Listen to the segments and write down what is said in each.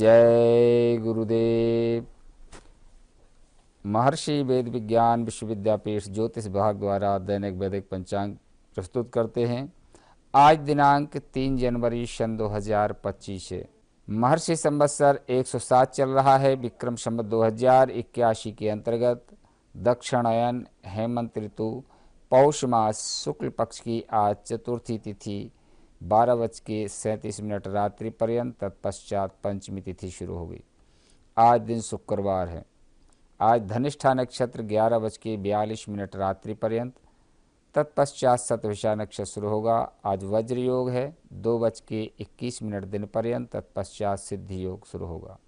जय गुरुदेव। महर्षि वेद विज्ञान विश्वविद्यापीठ ज्योतिष विभाग द्वारा दैनिक वैदिक पंचांग प्रस्तुत करते हैं। आज दिनांक 3 जनवरी सन 2025 है। महर्षि संवत्सर 107 चल रहा है। विक्रम संवत 2081 के अंतर्गत दक्षिणायन हेमंत ऋतु पौष मास शुक्ल पक्ष की आज चतुर्थी तिथि 12:37 रात्रि पर्यंत, तत्पश्चात पंचमी तिथि शुरू होगी। आज दिन शुक्रवार है। आज धनिष्ठा नक्षत्र 11:42 रात्रि पर्यंत, तत्पश्चात शतभिषा नक्षत्र शुरू होगा। आज वज्र योग है 2:21 दिन पर्यंत, तत्पश्चात सिद्धि योग शुरू होगा।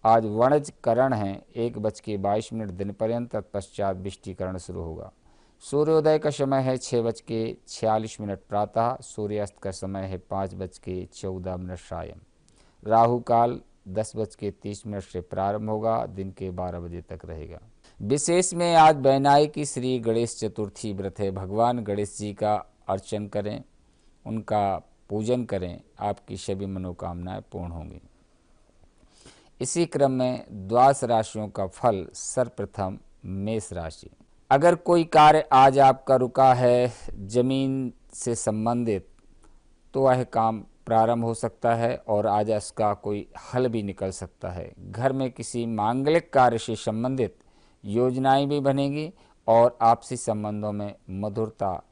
आज वणज करण है 1:22 दिन पर्यंत, तत्पश्चात विष्टिकरण शुरू होगा। सूर्योदय का समय है 6:46 प्रातः। सूर्यास्त का समय है 5:14 सायं। राहु काल 10:30 से प्रारंभ होगा, दिन के 12 बजे तक रहेगा। विशेष में आज बैनाई की श्री गणेश चतुर्थी व्रत है। भगवान गणेश जी का अर्चन करें, उनका पूजन करें, आपकी सभी मनोकामनाएं पूर्ण होंगी। इसी क्रम में द्वादश राशियों का फल। सर्वप्रथम मेष राशि। अगर कोई कार्य आज आपका रुका है जमीन से संबंधित, तो वह काम प्रारंभ हो सकता है और आज इसका कोई हल भी निकल सकता है। घर में किसी मांगलिक कार्य से संबंधित योजनाएं भी बनेगी और आपसी संबंधों में मधुरता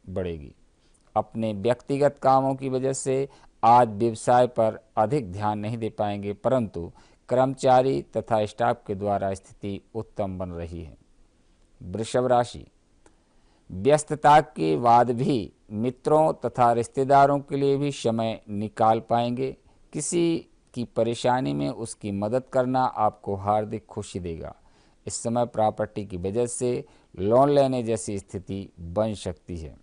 बढ़ेगी। अपने व्यक्तिगत कामों की वजह से आज व्यवसाय पर अधिक ध्यान नहीं दे पाएंगे, परंतु कर्मचारी तथा स्टाफ के द्वारा स्थिति उत्तम बन रही है। वृषभ राशि। व्यस्तता के बाद भी मित्रों तथा रिश्तेदारों के लिए भी समय निकाल पाएंगे। किसी की परेशानी में उसकी मदद करना आपको हार्दिक खुशी देगा। इस समय प्रॉपर्टी की वजह से लोन लेने जैसी स्थिति बन सकती है।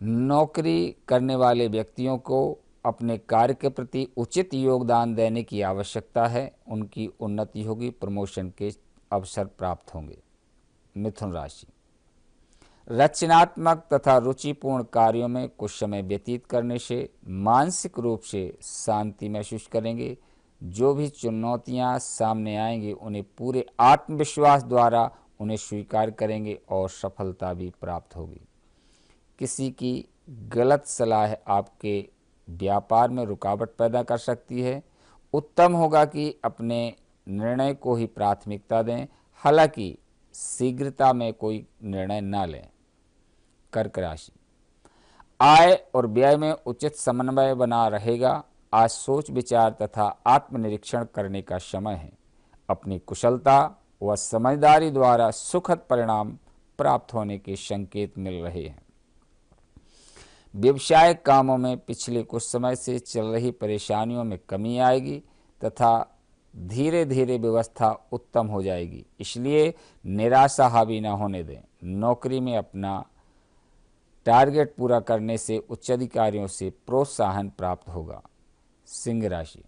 नौकरी करने वाले व्यक्तियों को अपने कार्य के प्रति उचित योगदान देने की आवश्यकता है। उनकी उन्नति होगी, प्रमोशन के अवसर प्राप्त होंगे। मिथुन राशि। रचनात्मक तथा रुचिपूर्ण कार्यों में कुछ समय व्यतीत करने से मानसिक रूप से शांति महसूस करेंगे। जो भी चुनौतियां सामने आएंगी, उन्हें पूरे आत्मविश्वास द्वारा उन्हें स्वीकार करेंगे और सफलता भी प्राप्त होगी। किसी की गलत सलाह आपके व्यापार में रुकावट पैदा कर सकती है। उत्तम होगा कि अपने निर्णय को ही प्राथमिकता दें, हालांकि शीघ्रता में कोई निर्णय न लें। कर्क राशि। आय और व्यय में उचित समन्वय बना रहेगा। आज सोच विचार तथा आत्मनिरीक्षण करने का समय है। अपनी कुशलता व समझदारी द्वारा सुखद परिणाम प्राप्त होने के संकेत मिल रहे हैं। व्यवसायिक कामों में पिछले कुछ समय से चल रही परेशानियों में कमी आएगी तथा धीरे धीरे व्यवस्था उत्तम हो जाएगी, इसलिए निराशा हावी न होने दें। नौकरी में अपना टारगेट पूरा करने से उच्चाधिकारियों से प्रोत्साहन प्राप्त होगा। सिंह राशि।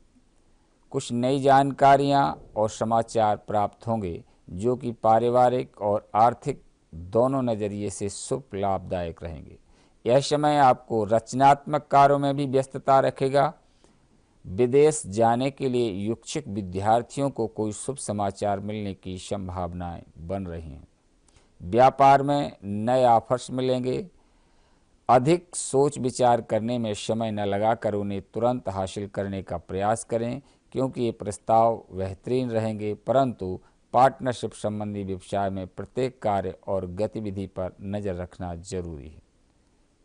कुछ नई जानकारियां और समाचार प्राप्त होंगे जो कि पारिवारिक और आर्थिक दोनों नजरिए से शुभ लाभदायक रहेंगे। यह समय आपको रचनात्मक कार्यों में भी व्यस्तता रखेगा। विदेश जाने के लिए इच्छुक विद्यार्थियों को कोई शुभ समाचार मिलने की संभावनाएं बन रही हैं। व्यापार में नए ऑफर्स मिलेंगे। अधिक सोच विचार करने में समय न लगाकर उन्हें तुरंत हासिल करने का प्रयास करें, क्योंकि ये प्रस्ताव बेहतरीन रहेंगे, परंतु पार्टनरशिप संबंधी व्यवसाय में प्रत्येक कार्य और गतिविधि पर नजर रखना जरूरी है।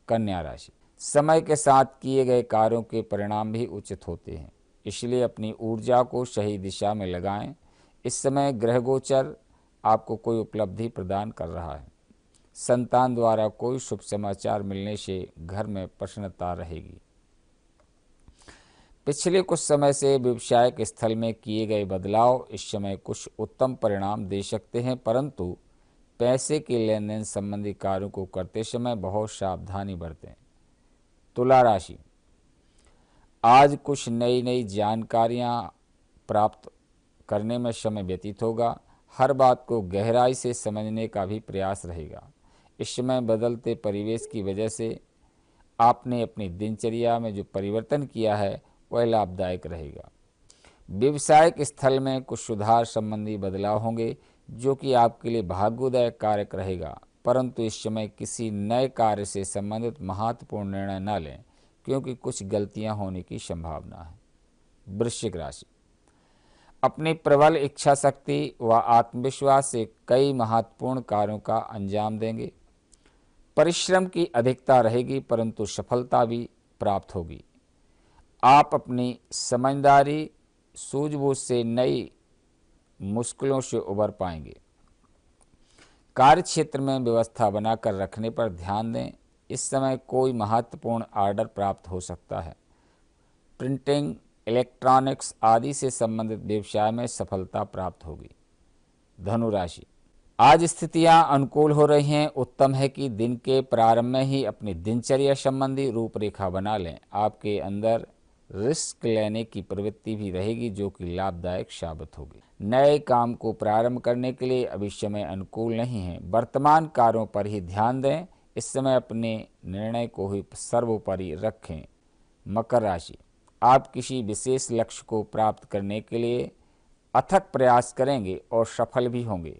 कन्या राशि। समय के साथ किए गए कार्यों के परिणाम भी उचित होते हैं, इसलिए अपनी ऊर्जा को सही दिशा में लगाएं। इस समय ग्रह गोचर आपको कोई उपलब्धि प्रदान कर रहा है। संतान द्वारा कोई शुभ समाचार मिलने से घर में प्रसन्नता रहेगी। पिछले कुछ समय से व्यवसायिक स्थल में किए गए बदलाव इस समय कुछ उत्तम परिणाम दे सकते हैं, परंतु पैसे के लेन देन संबंधी कार्यों को करते समय बहुत सावधानी बरतें। तुला राशि। आज कुछ नई जानकारियां प्राप्त करने में समय व्यतीत होगा। हर बात को गहराई से समझने का भी प्रयास रहेगा। इस समय बदलते परिवेश की वजह से आपने अपनी दिनचर्या में जो परिवर्तन किया है वह लाभदायक रहेगा। व्यवसायिक स्थल में कुछ सुधार संबंधी बदलाव होंगे जो कि आपके लिए भाग्योदय कारक रहेगा, परंतु इस समय किसी नए कार्य से संबंधित महत्वपूर्ण निर्णय न लें क्योंकि कुछ गलतियां होने की संभावना है। वृश्चिक राशि, अपनी प्रबल इच्छा शक्ति व आत्मविश्वास से कई महत्वपूर्ण कार्यों का अंजाम देंगे। परिश्रम की अधिकता रहेगी परंतु सफलता भी प्राप्त होगी। आप अपनी समझदारी सूझबूझ से नई मुश्किलों से उबर पाएंगे। कार्य क्षेत्र में व्यवस्था बनाकर रखने पर ध्यान दें। इस समय कोई महत्वपूर्ण ऑर्डर प्राप्त हो सकता है। प्रिंटिंग, इलेक्ट्रॉनिक्स आदि से संबंधित व्यवसाय में सफलता प्राप्त होगी। धनु राशि, आज स्थितियां अनुकूल हो रही हैं। उत्तम है कि दिन के प्रारंभ में ही अपनी दिनचर्या संबंधी रूपरेखा बना लें। आपके अंदर रिस्क लेने की प्रवृत्ति भी रहेगी जो कि लाभदायक साबित होगी। नए काम को प्रारंभ करने के लिए अभी समय अनुकूल नहीं है। वर्तमान कार्यों पर ही ध्यान दें। इस समय अपने निर्णय को ही सर्वोपरि रखें। मकर राशि, आप किसी विशेष लक्ष्य को प्राप्त करने के लिए अथक प्रयास करेंगे और सफल भी होंगे।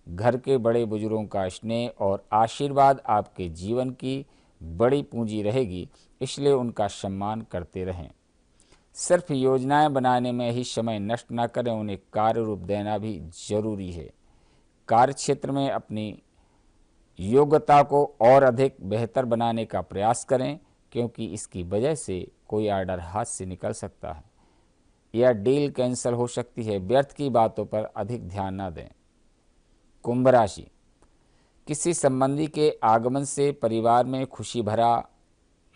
घर के बड़े बुजुर्गों का स्नेह और आशीर्वाद आपके जीवन की बड़ी पूंजी रहेगी, इसलिए उनका सम्मान करते रहें। सिर्फ योजनाएं बनाने में ही समय नष्ट न करें, उन्हें कार्य रूप देना भी जरूरी है। कार्य क्षेत्र में अपनी योग्यता को और अधिक बेहतर बनाने का प्रयास करें क्योंकि इसकी वजह से कोई ऑर्डर हाथ से निकल सकता है या डील कैंसिल हो सकती है। व्यर्थ की बातों पर अधिक ध्यान न दें। कुंभ राशि, किसी संबंधी के आगमन से परिवार में खुशी भरा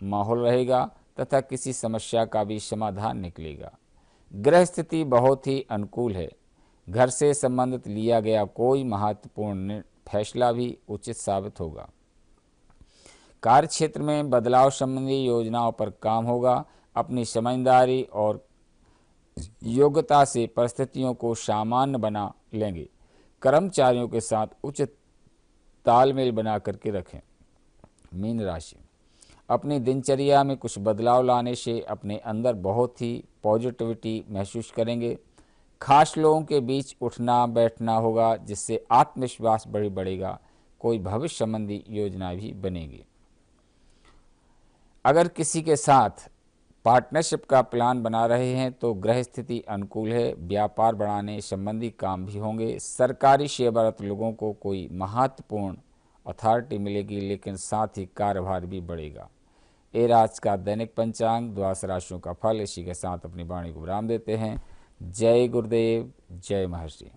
माहौल रहेगा तथा किसी समस्या का भी समाधान निकलेगा। ग्रह स्थिति बहुत ही अनुकूल है। घर से संबंधित लिया गया कोई महत्वपूर्ण फैसला भी उचित साबित होगा। कार्य क्षेत्र में बदलाव संबंधी योजनाओं पर काम होगा। अपनी समझदारी और योग्यता से परिस्थितियों को सामान्य बना लेंगे। कर्मचारियों के साथ उचित तालमेल बना करके रखें। मीन राशि, अपनी दिनचर्या में कुछ बदलाव लाने से अपने अंदर बहुत ही पॉजिटिविटी महसूस करेंगे। खास लोगों के बीच उठना बैठना होगा जिससे आत्मविश्वास बढ़ेगा। कोई भविष्य संबंधी योजना भी बनेगी। अगर किसी के साथ पार्टनरशिप का प्लान बना रहे हैं तो ग्रह स्थिति अनुकूल है। व्यापार बढ़ाने संबंधी काम भी होंगे। सरकारी सेवारत लोगों को कोई महत्वपूर्ण अथॉरिटी मिलेगी लेकिन साथ ही कार्यभार भी बढ़ेगा। ये आज का दैनिक पंचांग 12 राशियों का फल। इसी के साथ अपनी वाणी को विराम देते हैं। जय गुरुदेव, जय महर्षि।